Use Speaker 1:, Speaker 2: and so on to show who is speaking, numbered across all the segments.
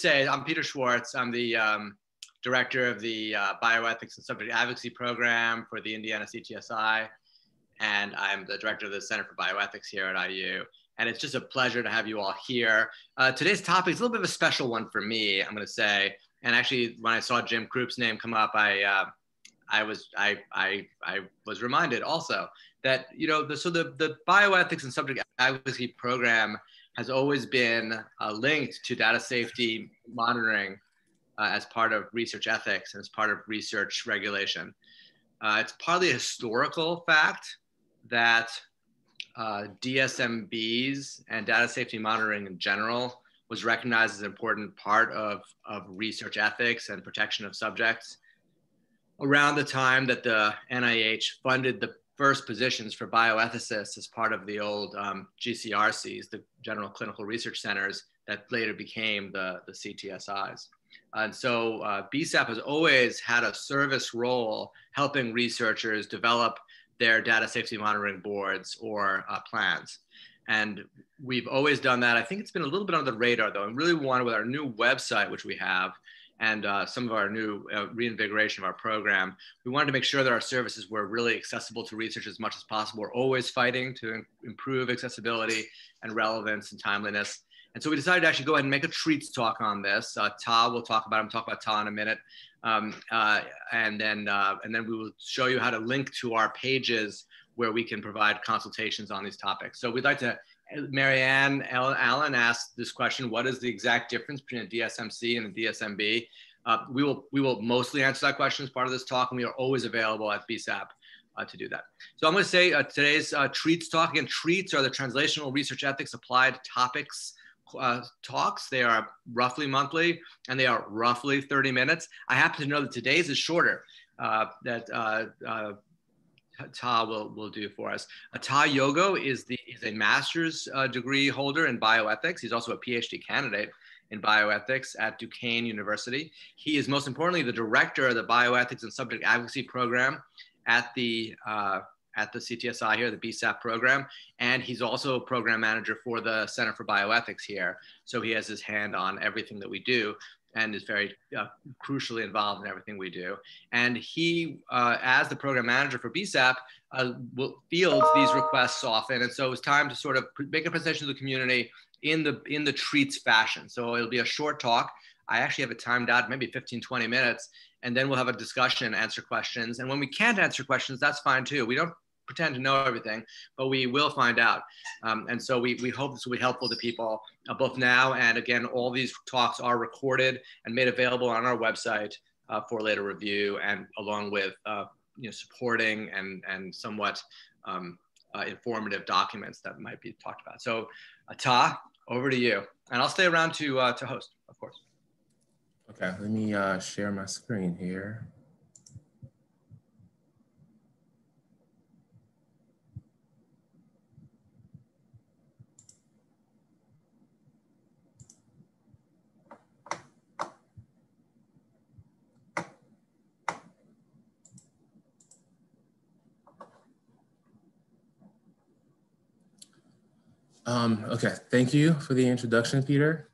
Speaker 1: say I'm Peter Schwartz. I'm the director of the Bioethics and Subject Advocacy program for the Indiana CTSI. And I'm the director of the Center for Bioethics here at IU. And it's just a pleasure to have you all here. Today's topic is a little bit of a special one for me, I'm going to say. And actually, when I saw Jim Kroup's name come up, I was reminded also that, you know, the Bioethics and Subject Advocacy program has always been linked to data safety monitoring as part of research ethics and as part of research regulation. It's partly a historical fact that DSMBs and data safety monitoring in general was recognized as an important part of research ethics and protection of subjects around the time that the NIH funded the first positions for bioethicists as part of the old GCRCs, the General Clinical Research Centers that later became the CTSIs. And so BSAP has always had a service role helping researchers develop their data safety monitoring boards or plans. And we've always done that. I think it's been a little bit under the radar though, and really wanted with our new website, which we have, and some of our new reinvigoration of our program, we wanted to make sure that our services were really accessible to researchers as much as possible. We're always fighting to improve accessibility and relevance and timeliness. And so we decided to actually go ahead and make a treats talk on this. Tah will talk about it. I'm talking about Tah in a minute. And then we will show you how to link to our pages where we can provide consultations on these topics. So we'd like to, Marianne Allen asked this question: what is the exact difference between a DSMC and a DSMB? We will mostly answer that question as part of this talk, and we are always available at BSAP to do that. So I'm going to say today's treats talk. Again, treats are the translational research ethics applied topics talks. They are roughly monthly, and they are roughly 30 minutes. I happen to know that today's is shorter. Tah will do for us. Tah Yogo is a master's degree holder in bioethics. He's also a PhD candidate in bioethics at Duquesne University. He is most importantly the director of the Bioethics and Subject Advocacy program at the CTSI here, the BSAP program. And he's also a program manager for the Center for Bioethics here. So he has his hand on everything that we do and is very crucially involved in everything we do. And he, as the program manager for BSAP, fields these requests often. And so it was time to sort of make a presentation to the community in the treats fashion. So it'll be a short talk. I actually have it timed out, maybe 15, 20 minutes. And then we'll have a discussion, answer questions. And when we can't answer questions, that's fine too. We don't pretend to know everything, but we will find out. And so we hope this will be helpful to people both now and again, all these talks are recorded and made available on our website for later review, and along with supporting and somewhat informative documents that might be talked about. So Tah, over to you. And I'll stay around to host, of course.
Speaker 2: Okay, let me share my screen here. Okay, thank you for the introduction, Peter.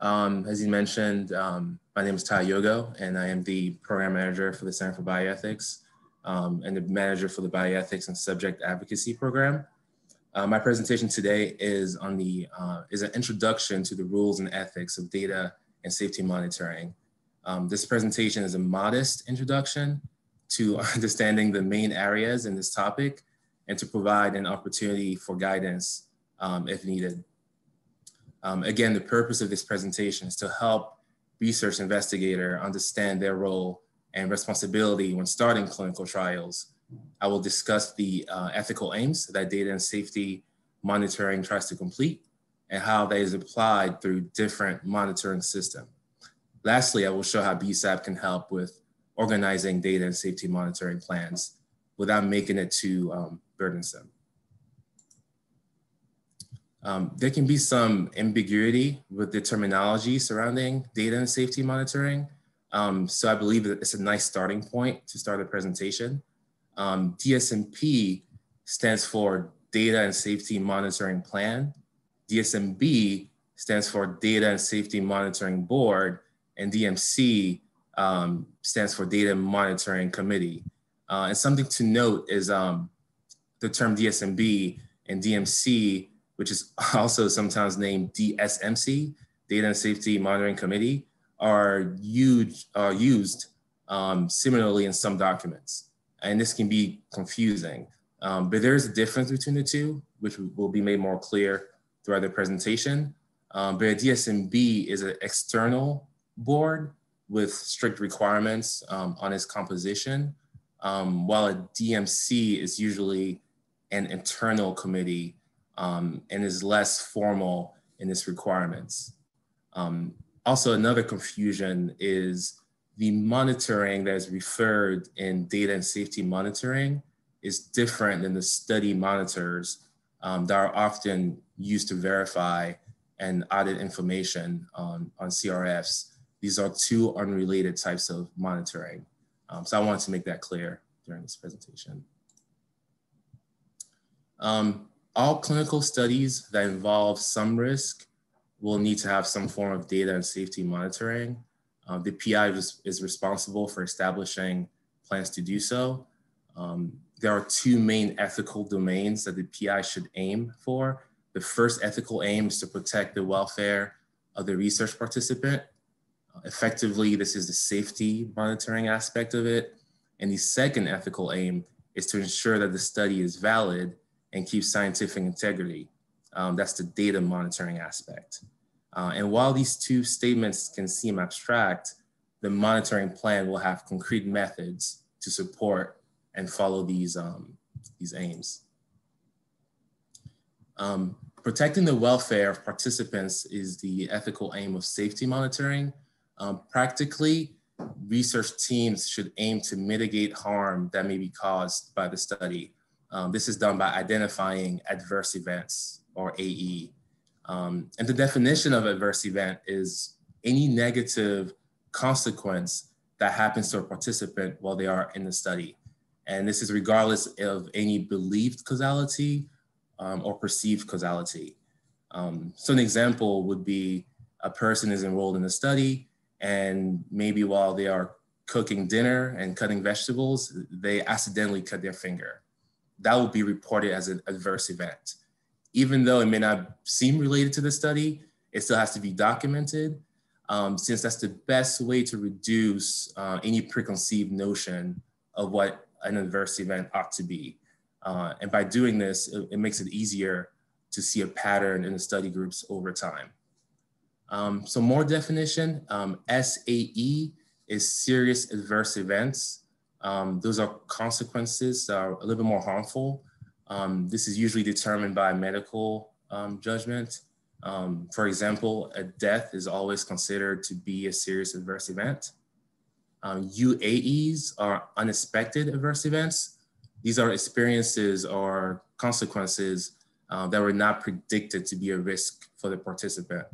Speaker 2: As you mentioned, my name is Tah Yogo, and I am the program manager for the Center for Bioethics and the manager for the Bioethics and Subject Advocacy program. My presentation today is on is an introduction to the rules and ethics of data and safety monitoring. This presentation is a modest introduction to understanding the main areas in this topic and to provide an opportunity for guidance if needed. Again, the purpose of this presentation is to help research investigator understand their role and responsibility when starting clinical trials. I will discuss the ethical aims that data and safety monitoring tries to complete and how that is applied through different monitoring systems. Lastly, I will show how BSAP can help with organizing data and safety monitoring plans without making it too burdensome. There can be some ambiguity with the terminology surrounding data and safety monitoring. So I believe that it's a nice starting point to start a presentation. DSMP stands for Data and Safety Monitoring Plan. DSMB stands for Data and Safety Monitoring Board, and DMC stands for Data Monitoring Committee. And something to note is the term DSMB and DMC, which is also sometimes named DSMC, Data and Safety Monitoring Committee, are used similarly in some documents. And this can be confusing, but there is a difference between the two, which will be made more clear throughout the presentation. But a DSMB is an external board with strict requirements on its composition, while a DMC is usually an internal committee and is less formal in its requirements. Also, another confusion is the monitoring that is referred in data and safety monitoring is different than the study monitors that are often used to verify and audit information on CRFs. These are two unrelated types of monitoring. So I wanted to make that clear during this presentation. All clinical studies that involve some risk will need to have some form of data and safety monitoring. The PI is responsible for establishing plans to do so. There are two main ethical domains that the PI should aim for. The first ethical aim is to protect the welfare of the research participant. Effectively, this is the safety monitoring aspect of it. And the second ethical aim is to ensure that the study is valid and keeps scientific integrity. That's the data monitoring aspect. And while these two statements can seem abstract, the monitoring plan will have concrete methods to support and follow these aims. Protecting the welfare of participants is the ethical aim of safety monitoring. Practically, research teams should aim to mitigate harm that may be caused by the study. This is done by identifying adverse events, or AE. And the definition of adverse event is any negative consequence that happens to a participant while they are in the study. And this is regardless of any believed causality or perceived causality. So an example would be a person is enrolled in a study, and maybe while they are cooking dinner and cutting vegetables, they accidentally cut their finger. That will be reported as an adverse event. Even though it may not seem related to the study, it still has to be documented, since that's the best way to reduce any preconceived notion of what an adverse event ought to be. And by doing this, it makes it easier to see a pattern in the study groups over time. So more definition, SAE is serious adverse events. Those are consequences that are a little bit more harmful. This is usually determined by medical judgment. For example, a death is always considered to be a serious adverse event. UAEs are unexpected adverse events. These are experiences or consequences that were not predicted to be a risk for the participant.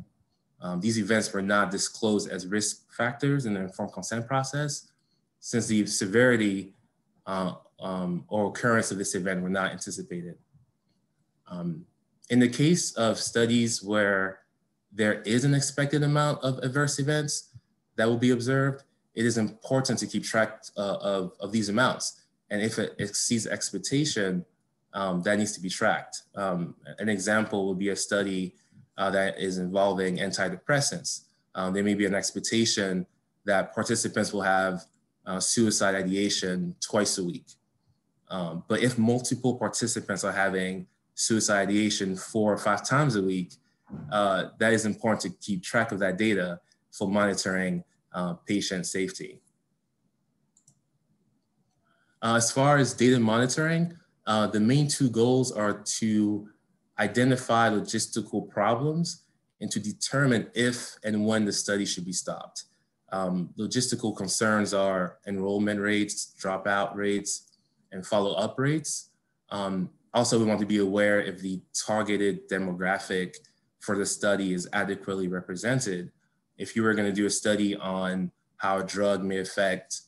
Speaker 2: These events were not disclosed as risk factors in the informed consent process, since the severity or occurrence of this event were not anticipated. In the case of studies where there is an expected amount of adverse events that will be observed, it is important to keep track of these amounts. And if it exceeds expectation, that needs to be tracked. An example would be a study that is involving antidepressants. There may be an expectation that participants will have suicide ideation twice a week. But if multiple participants are having suicide ideation 4 or 5 times a week, that is important to keep track of that data for monitoring patient safety. As far as data monitoring, the main 2 goals are to identify logistical problems and to determine if and when the study should be stopped. Logistical concerns are enrollment rates, dropout rates, and follow-up rates. Also, we want to be aware if the targeted demographic for the study is adequately represented. If you were going to do a study on how a drug may affect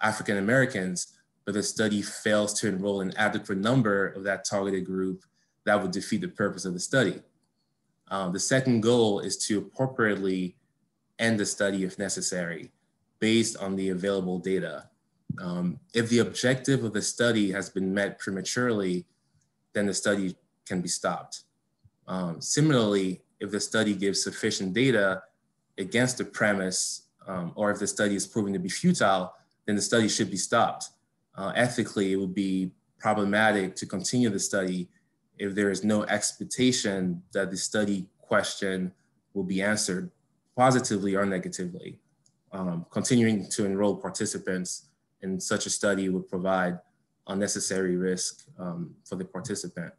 Speaker 2: African Americans, but the study fails to enroll an adequate number of that targeted group, that would defeat the purpose of the study. The second goal is to appropriately end the study if necessary, based on the available data. If the objective of the study has been met prematurely, then the study can be stopped. Similarly, if the study gives sufficient data against the premise, or if the study is proven to be futile, then the study should be stopped. Ethically, it would be problematic to continue the study if there is no expectation that the study question will be answered positively or negatively. Continuing to enroll participants in such a study would provide unnecessary risk for the participant.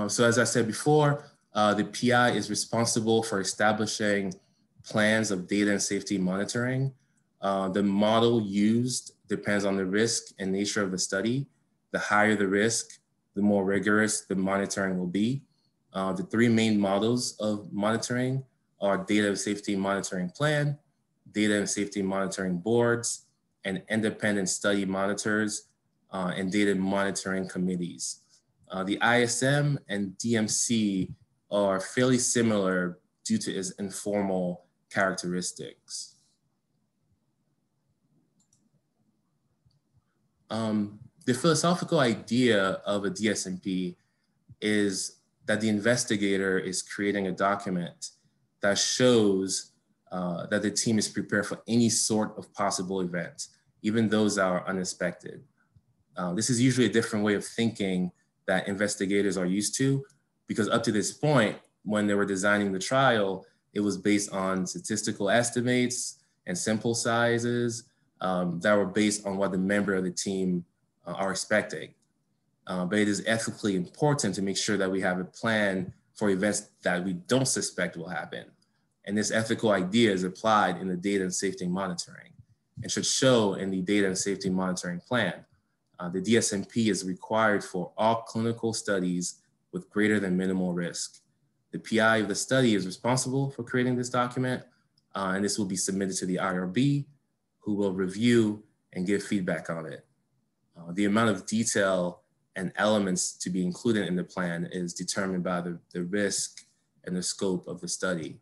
Speaker 2: So as I said before, the PI is responsible for establishing plans of data and safety monitoring. The model used depends on the risk and nature of the study. The higher the risk, the more rigorous the monitoring will be. The three main models of monitoring are data and safety monitoring plan, data and safety monitoring boards, and independent study monitors, and data monitoring committees. The ISM and DMC are fairly similar due to its informal characteristics. The philosophical idea of a DSMP is that the investigator is creating a document that shows that the team is prepared for any sort of possible event, even those that are unexpected. This is usually a different way of thinking that investigators are used to, because up to this point, when they were designing the trial, it was based on statistical estimates and sample sizes that were based on what the member of the team are expecting. But it is ethically important to make sure that we have a plan for events that we don't suspect will happen. And this ethical idea is applied in the data and safety monitoring and should show in the data and safety monitoring plan. The DSMP is required for all clinical studies with greater than minimal risk. The PI of the study is responsible for creating this document, and this will be submitted to the IRB, who will review and give feedback on it. The amount of detail and elements to be included in the plan is determined by the risk and the scope of the study.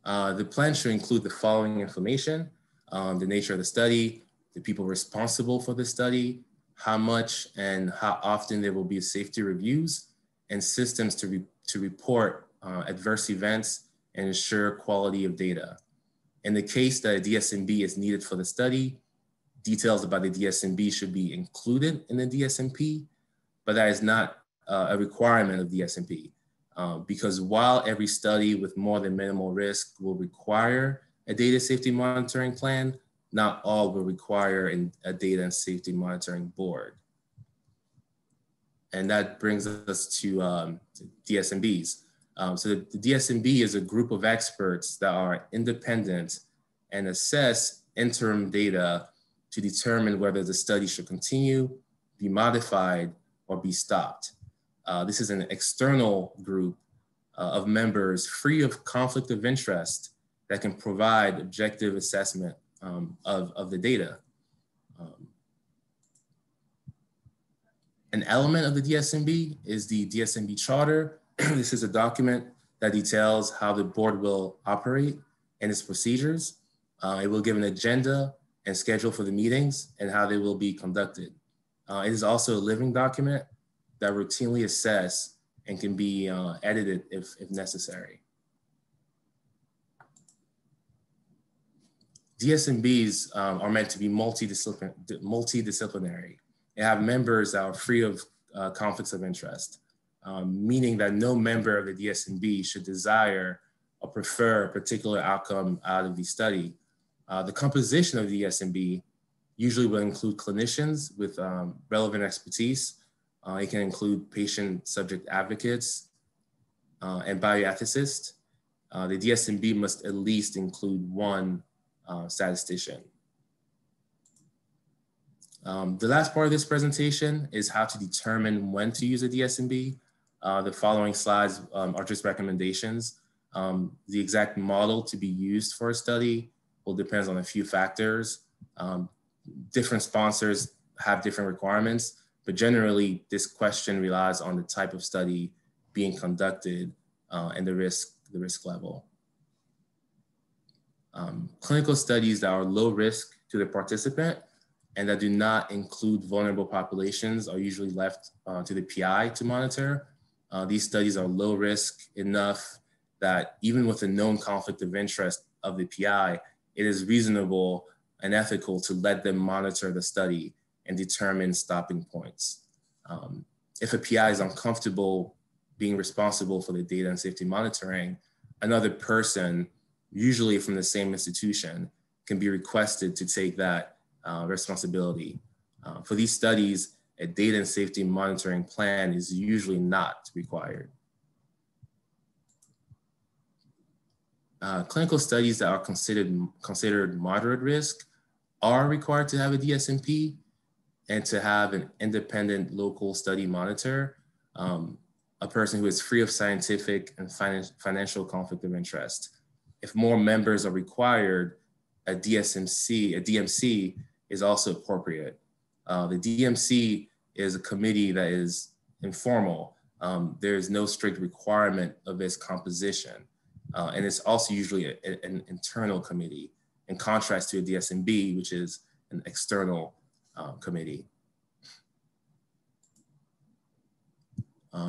Speaker 2: The plan should include the following information: the nature of the study, the people responsible for the study, how much and how often there will be safety reviews, and systems to report adverse events and ensure quality of data. In the case that a DSMB is needed for the study, details about the DSMB should be included in the DSMP, but that is not a requirement of DSMP. Because while every study with more than minimal risk will require a data safety monitoring plan, not all will require a data and safety monitoring board. And that brings us to DSMBs. So the DSMB is a group of experts that are independent and assess interim data to determine whether the study should continue, be modified, or be stopped. This is an external group of members free of conflict of interest that can provide objective assessment of the data. An element of the DSMB is the DSMB charter. This is a document that details how the board will operate and its procedures. It will give an agenda and schedule for the meetings and how they will be conducted. It is also a living document that routinely assess and can be edited if necessary. DSMBs are meant to be multidisciplinary. They have members that are free of conflicts of interest, meaning that no member of the DSMB should desire or prefer a particular outcome out of the study. The composition of the DSMB usually will include clinicians with relevant expertise. It can include patient subject advocates and bioethicists. The DSMB must at least include one statistician. The last part of this presentation is how to determine when to use a DSMB. The following slides are just recommendations. The exact model to be used for a study will depend on a few factors. Different sponsors have different requirements, but generally this question relies on the type of study being conducted and the risk level. Clinical studies that are low risk to the participant and that do not include vulnerable populations are usually left to the PI to monitor. These studies are low risk enough that even with a known conflict of interest of the PI, it is reasonable and ethical to let them monitor the study and determine stopping points. If a PI is uncomfortable being responsible for the data and safety monitoring, another person, usually from the same institution, can be requested to take that responsibility. For these studies, a data and safety monitoring plan is usually not required. Clinical studies that are considered moderate risk are required to have a DSMP and to have an independent local study monitor, a person who is free of scientific and financial conflict of interest. If more members are required, a DMC is also appropriate. The DMC is a committee that is informal. There is no strict requirement of its composition. And it's also usually an internal committee, in contrast to a DSMB, which is an external committee.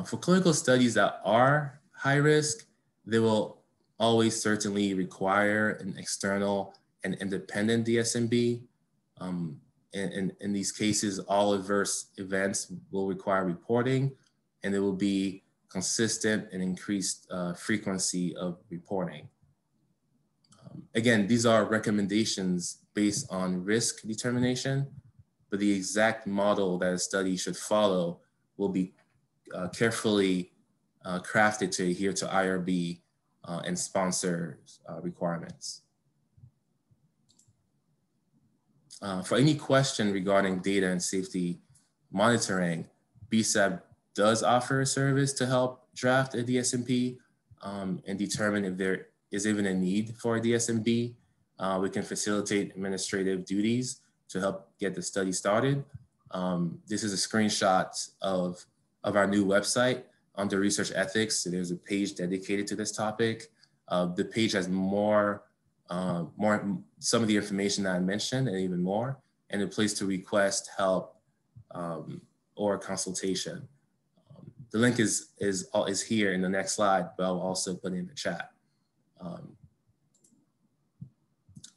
Speaker 2: For clinical studies that are high risk, they will always certainly require an external and independent DSMB. In these cases, all adverse events will require reporting, and there will be consistent and increased frequency of reporting. Again, these are recommendations based on risk determination, but the exact model that a study should follow will be carefully crafted to adhere to IRB and sponsor requirements. For any question regarding data and safety monitoring, BSAP does offer a service to help draft a DSMP and determine if there is even a need for a DSMB. We can facilitate administrative duties to help get the study started. This is a screenshot of our new website under research ethics. So there's a page dedicated to this topic. The page has some of the information that I mentioned and even more, and a place to request help or consultation. The link is here in the next slide, but I'll also put it in the chat.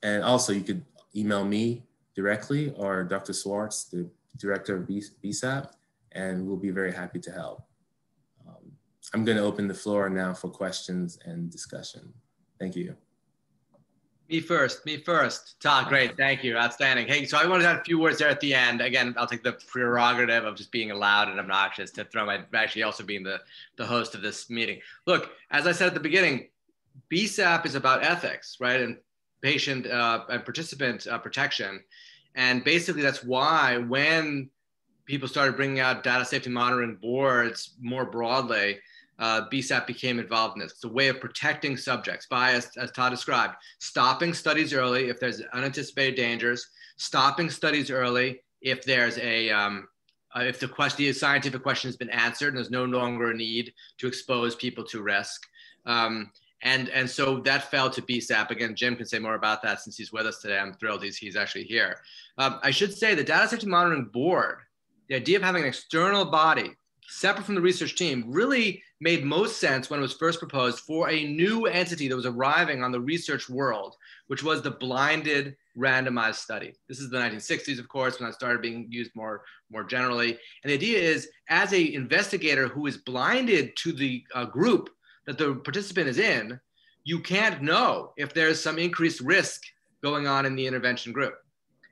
Speaker 2: And also you could email me directly or Dr. Swartz, the director of BSAP, and we'll be very happy to help. I'm going to open the floor now for questions and discussion. Thank you.
Speaker 1: Me first. Tah, great, thank you, outstanding. Hey, so I wanted to have a few words there at the end. Again, I'll take the prerogative of just being loud and obnoxious to throw my, actually also being the host of this meeting. Look, as I said at the beginning, BSAP is about ethics, right? And patient and participant protection. And basically that's why when people started bringing out data safety monitoring boards more broadly, BSAP became involved in this. It's a way of protecting subjects by, as Tah described, stopping studies early if there's unanticipated dangers, stopping studies early if there's if the scientific question has been answered and there's no longer a need to expose people to risk. And so that fell to BSAP. Again, Jim can say more about that since he's with us today. I'm thrilled he's actually here. I should say the Data Safety Monitoring Board, the idea of having an external body separate from the research team really made most sense when it was first proposed for a new entity that was arriving on the research world, which was the blinded randomized study. This is the 1960s, of course, when it started being used more generally. And the idea is, as an investigator who is blinded to the group that the participant is in, you can't know if there's some increased risk going on in the intervention group.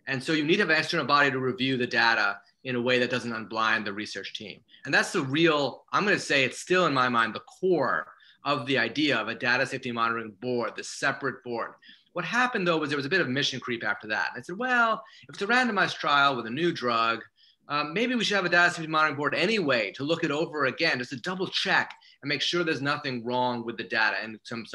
Speaker 1: And so you need to have an external body to review the data in a way that doesn't unblind the research team. And that's the real, I'm gonna say it's still in my mind, the core of the idea of a data safety monitoring board, the separate board. What happened though was there was a bit of mission creep after that. I said, well, if it's a randomized trial with a new drug, maybe we should have a data safety monitoring board anyway to look it over again, just to double check and make sure there's nothing wrong with the data and some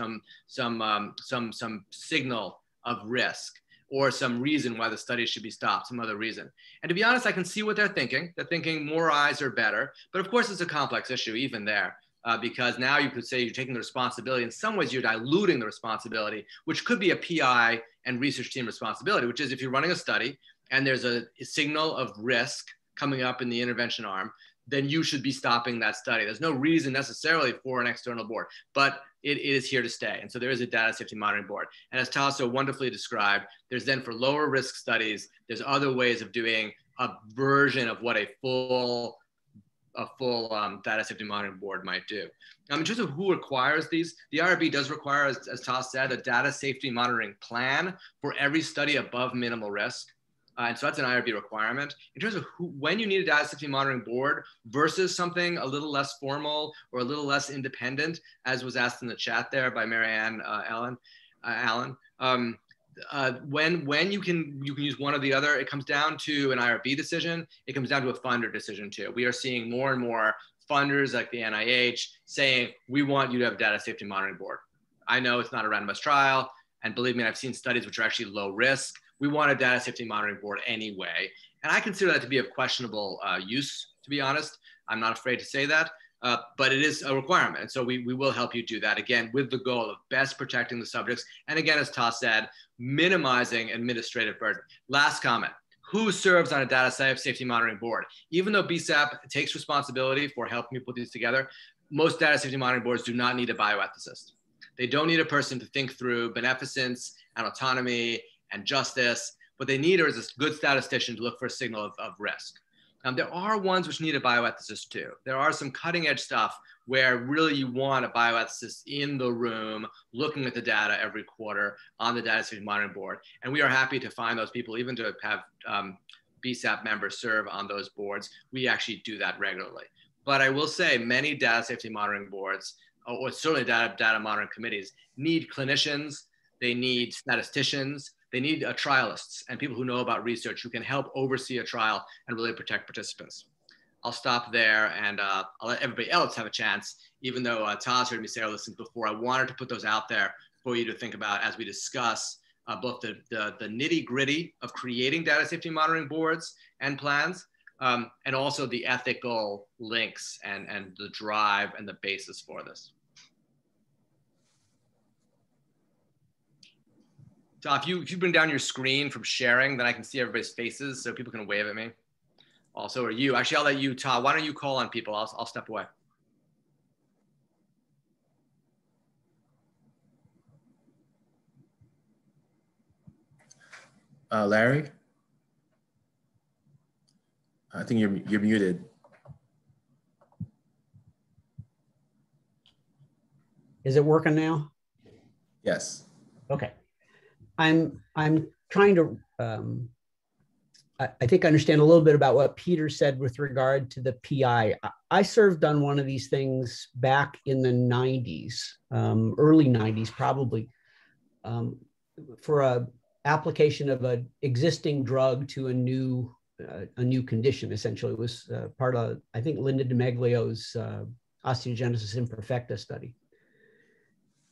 Speaker 1: signal of risk. or some reason why the study should be stopped, some other reason. And to be honest, I can see what they're thinking. They're thinking more eyes are better. But of course, it's a complex issue even there, because now you could say you're taking the responsibility. In some ways, you're diluting the responsibility, which could be a PI and research team responsibility, which is if you're running a study and there's a signal of risk coming up in the intervention arm, then you should be stopping that study. There's no reason necessarily for an external board, but it is here to stay. And so there is a data safety monitoring board. And as Tah so wonderfully described, there's then for lower risk studies, there's other ways of doing a version of what a full data safety monitoring board might do. In terms of who requires these, the IRB does require, as Tah said, a data safety monitoring plan for every study above minimal risk. And so that's an IRB requirement. In terms of when you need a data safety monitoring board versus something a little less formal or a little less independent, as was asked in the chat there by Marianne Allen, when you can use one or the other, it comes down to an IRB decision. It comes down to a funder decision too. We are seeing more and more funders like the NIH saying, we want you to have a data safety monitoring board. I know it's not a randomized trial. And believe me, I've seen studies which are actually low risk. We want a data safety monitoring board anyway. And I consider that to be of questionable use, to be honest. I'm not afraid to say that, but it is a requirement. And so we will help you do that, again, with the goal of best protecting the subjects. And again, as Tah said, minimizing administrative burden. Last comment, who serves on a data safety monitoring board? Even though BSAP takes responsibility for helping me put these together, most data safety monitoring boards do not need a bioethicist. They don't need a person to think through beneficence and autonomy and justice. What they need is a good statistician to look for a signal of risk. There are ones which need a bioethicist too. There are some cutting edge stuff where really you want a bioethicist in the room looking at the data every quarter on the data safety monitoring board. And we are happy to find those people, even to have BSAP members serve on those boards. We actually do that regularly. But I will say many data safety monitoring boards, or certainly data monitoring committees, need clinicians, they need statisticians, they need trialists and people who know about research who can help oversee a trial and really protect participants. I'll stop there and I'll let everybody else have a chance, even though Tah's heard me say all this before. I wanted to put those out there for you to think about as we discuss both the nitty gritty of creating data safety monitoring boards and plans, and also the ethical links and the drive and the basis for this. Tah, if you bring down your screen from sharing, then I can see everybody's faces so people can wave at me. Also, or you. Actually, I'll let you, Tah. Why don't you call on people? I'll step away.
Speaker 2: Larry? I think you're muted.
Speaker 3: Is it working now?
Speaker 2: Yes.
Speaker 3: Okay. I'm trying to, I think I understand a little bit about what Peter said with regard to the PI. I served on one of these things back in the 90s, early 90s probably, for a application of an existing drug to a new condition. Essentially, it was part of, I think, Linda DiMeglio's osteogenesis imperfecta study.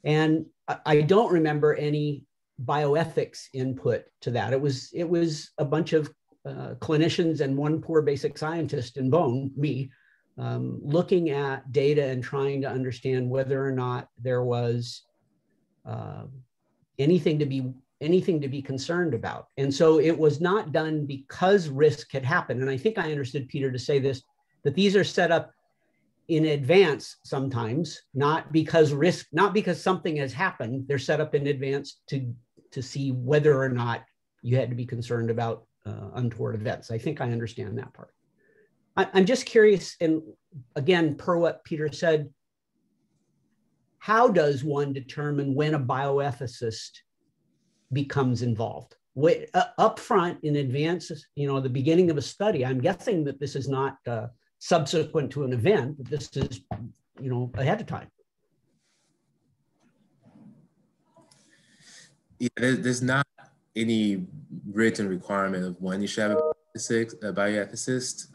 Speaker 3: And I don't remember any bioethics input to that. It was a bunch of clinicians and one poor basic scientist in bone, me, looking at data and trying to understand whether or not there was anything to be concerned about. And so it was not done because risk had happened. And I think I understood Peter to say this, that these are set up in advance sometimes, not because something has happened. They're set up in advance to see whether or not you had to be concerned about untoward events. I think I understand that part. I'm just curious, and again, per what Peter said, how does one determine when a bioethicist becomes involved? Up front, in advance, the beginning of a study, I'm guessing that this is not subsequent to an event, but this is, ahead of time.
Speaker 2: Yeah, there's not any written requirement of when you should have a bioethicist.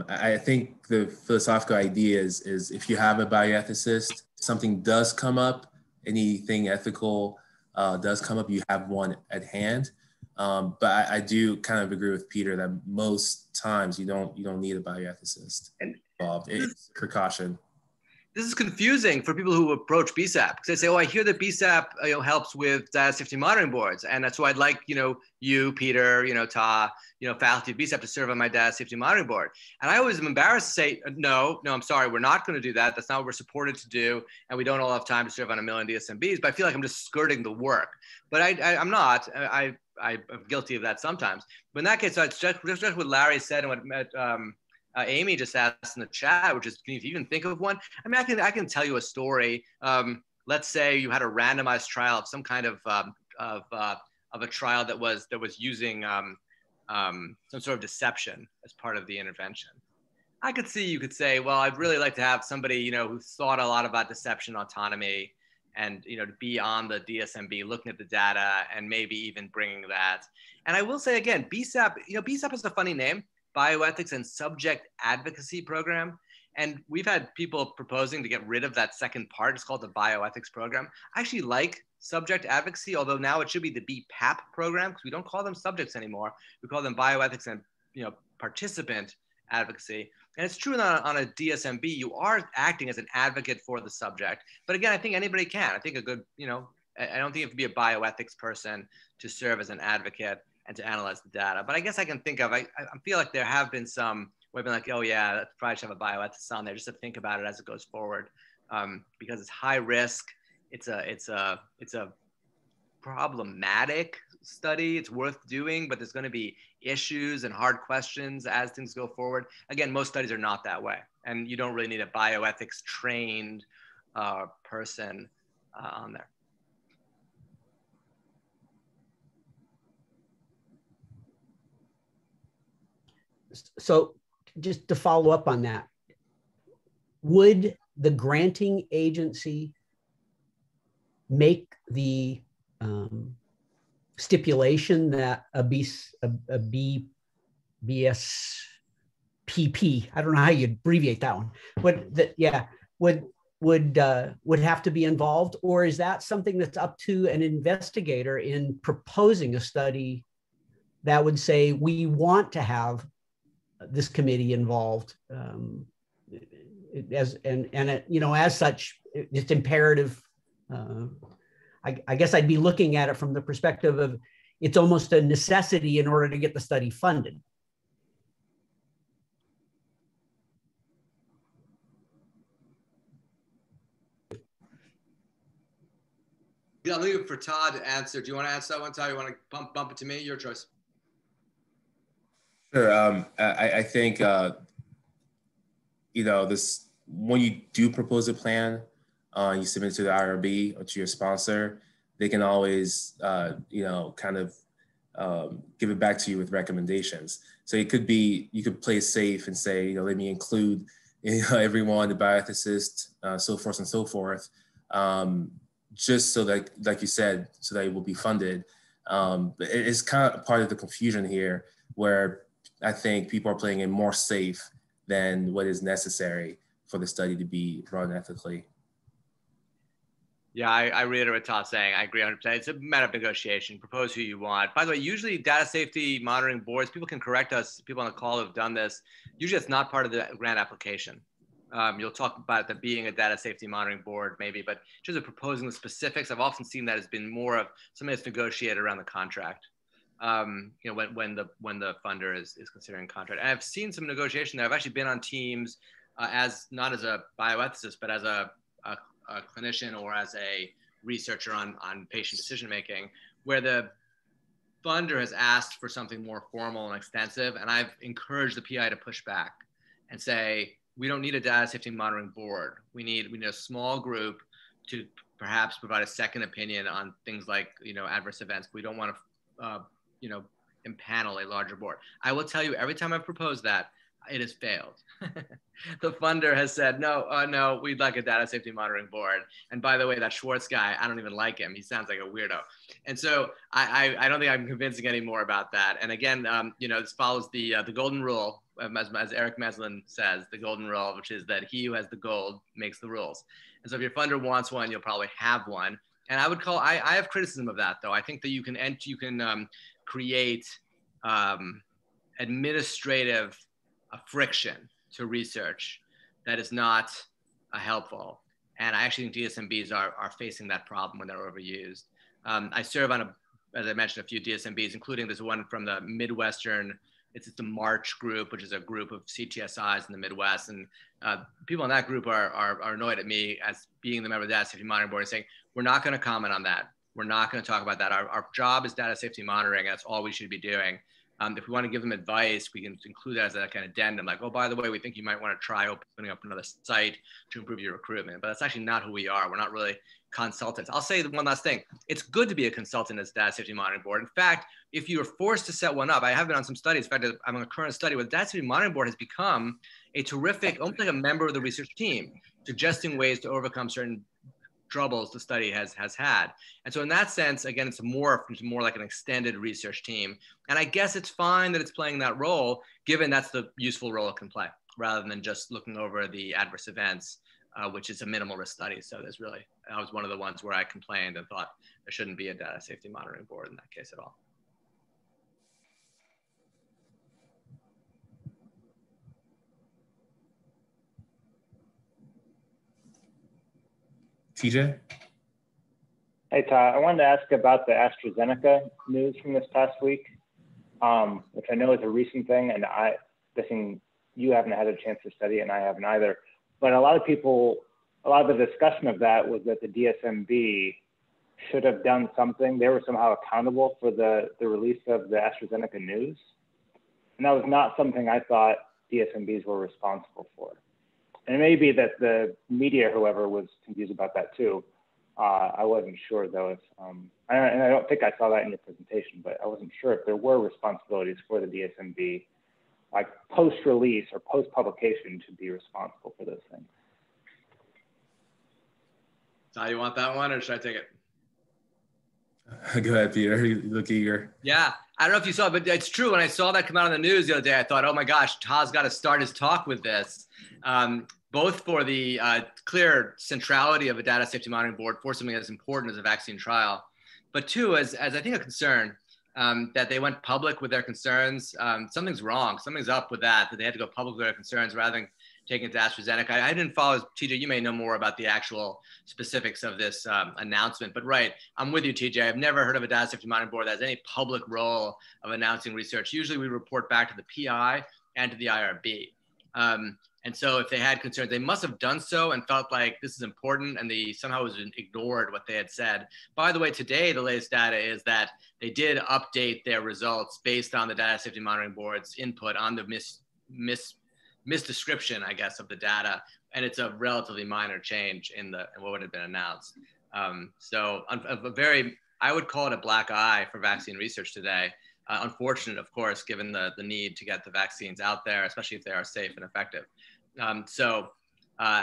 Speaker 2: I think the philosophical idea is if you have a bioethicist, something does come up, anything ethical does come up, you have one at hand. But I do kind of agree with Peter that most times you don't need a bioethicist involved. It's precaution.
Speaker 1: This is confusing for people who approach BSAP because they say, "Oh, I hear that BSAP helps with data safety monitoring boards, and that's why I'd like you, Peter, Tah, faculty of BSAP to serve on my data safety monitoring board." And I always am embarrassed to say, "No, I'm sorry, we're not going to do that. That's not what we're supported to do, and we don't all have time to serve on a million DSMBs." But I feel like I'm just skirting the work, but I'm not. I'm guilty of that sometimes. But in that case, it's just what Larry said and what Amy just asked in the chat, which is, can you even think of one? I mean, I can tell you a story. Let's say you had a randomized trial of some kind of a trial that was using some sort of deception as part of the intervention. I could see you could say, well, I'd really like to have somebody who thought a lot about deception autonomy, and to be on the DSMB, looking at the data, and maybe even bringing that. And I will say again, BSAP, BSAP is a funny name. Bioethics and Subject Advocacy Program. And we've had people proposing to get rid of that second part. It's called the Bioethics Program. I actually like Subject Advocacy, although now it should be the BPAP program, because we don't call them subjects anymore. We call them Bioethics and Participant Advocacy. And it's true that on a DSMB, you are acting as an advocate for the subject. But again, I think anybody can. I think a good, I don't think you have to be a bioethics person to serve as an advocate and to analyze the data. But I guess I can think of, I feel like there have been some where I've been like, oh yeah, let's probably should have a bioethicist on there just to think about it as it goes forward, because it's high risk. It's a problematic study. It's worth doing, but there's going to be issues and hard questions as things go forward. Again, most studies are not that way, and you don't really need a bioethics trained person on there.
Speaker 3: So just to follow up on that, would the granting agency make the stipulation that a BSPP, I don't know how you abbreviate that one, would have to be involved? Or is that something that's up to an investigator in proposing a study that would say, we want to have this committee involved, as such, it's imperative. I guess I'd be looking at it from the perspective of it's almost a necessity in order to get the study funded.
Speaker 1: Yeah, I'll leave it for Todd to answer. Do you want to answer that one, Todd? You want to bump it to me? Your choice.
Speaker 2: Sure. I think this, when you do propose a plan, you submit it to the IRB or to your sponsor, they can always kind of give it back to you with recommendations. So it could be, you could play safe and say, let me include everyone, the bioethicist, so forth and so forth, just so that, like you said, so that it will be funded. It's kind of part of the confusion here, where I think people are playing it more safe than what is necessary for the study to be run ethically.
Speaker 1: Yeah, I reiterate what Todd's saying. I agree 100%. It's a matter of negotiation. Propose who you want. By the way, usually data safety monitoring boards, people can correct us, people on the call who've done this, usually it's not part of the grant application. You'll talk about there being a data safety monitoring board maybe, but just proposing the specifics, I've often seen that has been more of something that's negotiated around the contract. When the funder is considering contract. And I've seen some negotiation there. I've actually been on teams not as a bioethicist, but as a clinician or as a researcher on patient decision-making, where the funder has asked for something more formal and extensive. And I've encouraged the PI to push back and say, we don't need a data safety monitoring board. We need a small group to perhaps provide a second opinion on things like, adverse events. We don't want to, impanel a larger board. I will tell you, every time I've proposed that, it has failed. The funder has said, no, we'd like a data safety monitoring board. And by the way, that Schwartz guy, I don't even like him. He sounds like a weirdo. And so I don't think I'm convincing any more about that. And again, this follows the golden rule, as Eric Meslin says, the golden rule, which is that he who has the gold makes the rules. And so if your funder wants one, you'll probably have one. And I have criticism of that, though. I think that you can create administrative friction to research that is not helpful. And I actually think DSMBs are facing that problem when they're overused. I serve on, as I mentioned, a few DSMBs, including this one from the Midwestern. It's the March group, which is a group of CTSIs in the Midwest. And people in that group are annoyed at me as being the member of the Data Safety Monitoring Board and saying, we're not going to comment on that. We're not going to talk about that. Our job is data safety monitoring. That's all we should be doing. If we want to give them advice, we can include that as a kind of addendum, like, oh, by the way, we think you might want to try opening up another site to improve your recruitment. But that's actually not who we are. We're not really consultants. I'll say one last thing. It's good to be a consultant as a data safety monitoring board. In fact, if you are forced to set one up, I have been on some studies. In fact, I'm on a current study where the data safety monitoring board has become a terrific, almost like a member of the research team, suggesting ways to overcome certain troubles the study has had. And so in that sense, again, it's morphed into more like an extended research team. And I guess it's fine that it's playing that role, given that's the useful role it can play, rather than just looking over the adverse events, which is a minimal risk study. So there's really, I was one of the ones where I complained and thought there shouldn't be a data safety monitoring board in that case at all.
Speaker 2: TJ?
Speaker 4: Hey, Tah, I wanted to ask about the AstraZeneca news from this past week, which I know is a recent thing, and you haven't had a chance to study it, and I haven't either. But a lot of the discussion of that was that the DSMB should have done something. They were somehow accountable for the release of the AstraZeneca news. And that was not something I thought DSMBs were responsible for. And it may be that the media, whoever, was confused about that too. I wasn't sure though, and I don't think I saw that in your presentation, but I wasn't sure if there were responsibilities for the DSMB, like post-release or post-publication, to be responsible for those things.
Speaker 1: So you want that one, or should I take it?
Speaker 2: Go ahead, Peter. You look eager.
Speaker 1: Yeah, I don't know if you saw it, but it's true. When I saw that come out on the news the other day, I thought, oh my gosh, Tah's got to start his talk with this. Both for the clear centrality of a data safety monitoring board for something as important as a vaccine trial, but two, as I think a concern that they went public with their concerns. Something's wrong, something's up with that they had to go public with their concerns rather than taking it to AstraZeneca. I didn't follow, TJ, you may know more about the actual specifics of this announcement, but right, I'm with you, TJ. I've never heard of a data safety monitoring board that has any public role of announcing research. Usually we report back to the PI and to the IRB. And so if they had concerns, they must have done so and felt like this is important, and they somehow ignored what they had said. By the way, today, the latest data is that they did update their results based on the Data Safety Monitoring Board's input on the misdescription, I guess, of the data. And it's a relatively minor change in what had been announced. So a very, I would call it a black eye for vaccine research today. Unfortunate, of course, given the need to get the vaccines out there, especially if they are safe and effective. I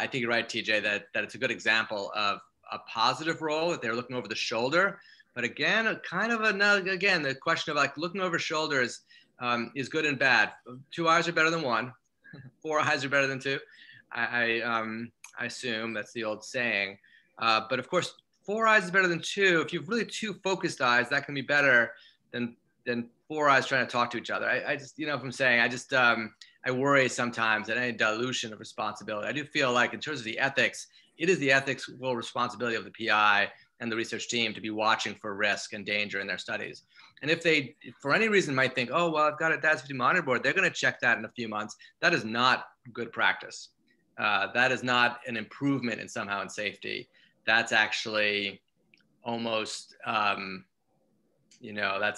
Speaker 1: think you're right, TJ, that it's a good example of a positive role, that they're looking over the shoulder. But again, the question of like looking over shoulders is good and bad. 2 eyes are better than 1. 4 eyes are better than 2. I assume that's the old saying. But of course, 4 eyes is better than 2. If you've really 2 focused eyes, that can be better than 4 eyes trying to talk to each other. I just, you know what I'm saying? I worry sometimes at any dilution of responsibility. I do feel like in terms of the ethics, it is the ethical responsibility of the PI and the research team to be watching for risk and danger in their studies. And if they, for any reason, might think, oh, well, I've got a data safety monitoring board, they're going to check that in a few months. That is not good practice. That is not an improvement in somehow in safety. That's actually almost, that's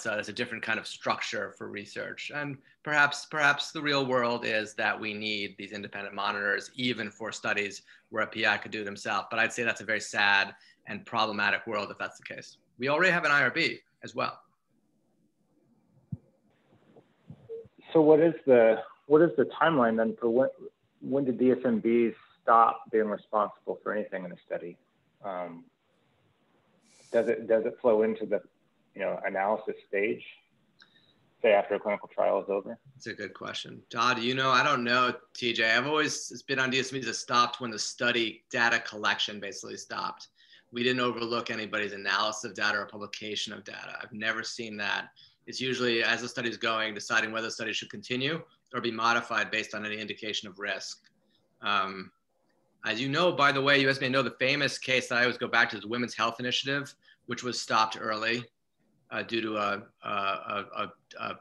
Speaker 1: a different kind of structure for research. And perhaps the real world is that we need these independent monitors, even for studies where a PI could do it himself. But I'd say that's a very sad and problematic world if that's the case. We already have an IRB as well.
Speaker 4: So what is the timeline then for when did DSMBs stop being responsible for anything in a study? Does it flow into the analysis stage, say after a clinical trial is over? That's
Speaker 1: a good question. Tah, do you know? I don't know, TJ. I've always been on DSMBs that stopped when the study data collection basically stopped. We didn't overlook anybody's analysis of data or publication of data. I've never seen that. It's usually, as the study is going, deciding whether the study should continue or be modified based on any indication of risk. As you know, by the way, you guys may know the famous case that I always go back to is the Women's Health Initiative, which was stopped early due to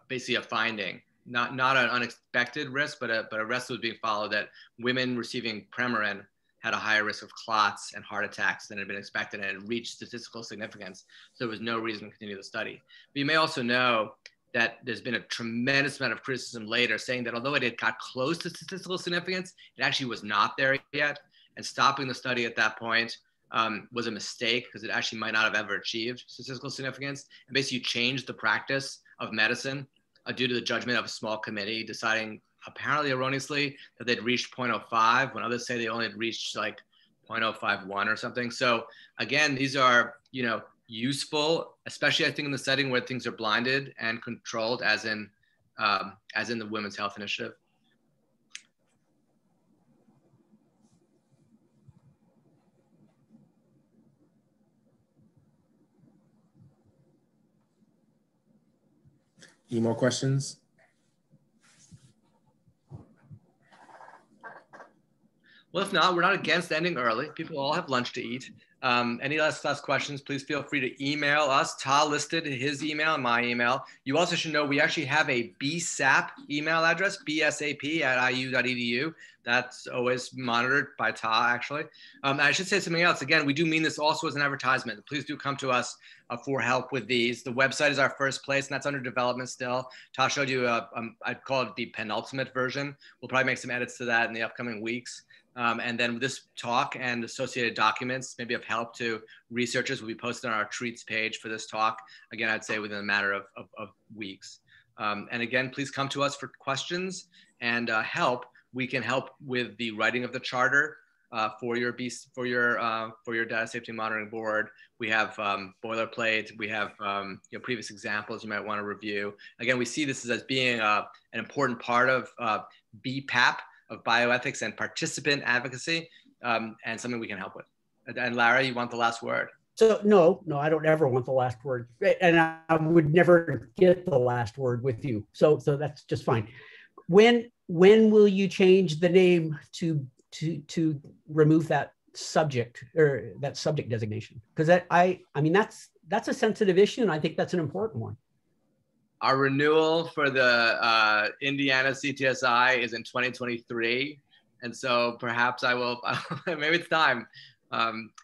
Speaker 1: basically a finding, not an unexpected risk, but a risk that was being followed, that women receiving Premarin had a higher risk of clots and heart attacks than had been expected, and it reached statistical significance. So there was no reason to continue the study. But you may also know that there's been a tremendous amount of criticism later saying that although it had got close to statistical significance, it actually was not there yet. And stopping the study at that point was a mistake, because it actually might not have ever achieved statistical significance. And basically you changed the practice of medicine due to the judgment of a small committee deciding, apparently erroneously, that they'd reached 0.05 when others say they only had reached like 0.051 or something. So again, these are, useful, especially I think in the setting where things are blinded and controlled, as in the Women's Health Initiative.
Speaker 2: Any more questions?
Speaker 1: Well, if not, we're not against ending early. People all have lunch to eat. Any last questions, please feel free to email us. Tah listed his email and my email. You also should know we actually have a BSAP email address, bsap@iu.edu. That's always monitored by Tah, actually. I should say something else. Again, we do mean this also as an advertisement. Please do come to us for help with these. The website is our first place, and that's under development still. Tah showed you, I'd call it the penultimate version. We'll probably make some edits to that in the upcoming weeks. And then this talk and associated documents, maybe of help to researchers, will be posted on our treats page for this talk. Again, I'd say within a matter of weeks. And again, please come to us for questions and help. We can help with the writing of the charter for your data safety monitoring board. We have boilerplate. We have previous examples you might want to review. Again, we see this as being an important part of BPAP, of bioethics and participant advocacy, and something we can help with. And Lara, you want the last word?
Speaker 3: So no, I don't ever want the last word, and I would never get the last word with you. So that's just fine. When will you change the name to remove that subject, or that subject designation? Because I mean that's a sensitive issue, and I think that's an important one.
Speaker 1: Our renewal for the Indiana CTSI is in 2023. And so perhaps I will, maybe it's time.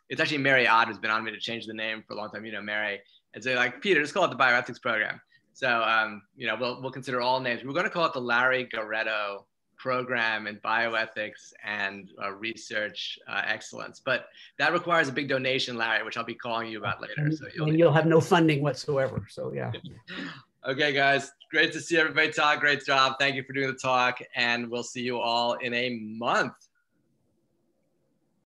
Speaker 1: It's actually Mary Ott who's been on me to change the name for a long time. You know, Mary, and say like, Peter, just call it the Bioethics program. So, we'll consider all names. We're going to call it the Larry Garetto program in bioethics and research excellence. But that requires a big donation, Larry, which I'll be calling you about later. So
Speaker 3: you'll have no funding whatsoever. So yeah.
Speaker 1: Okay, guys, great to see everybody. Tah, great job. Thank you for doing the talk, and we'll see you all in a month.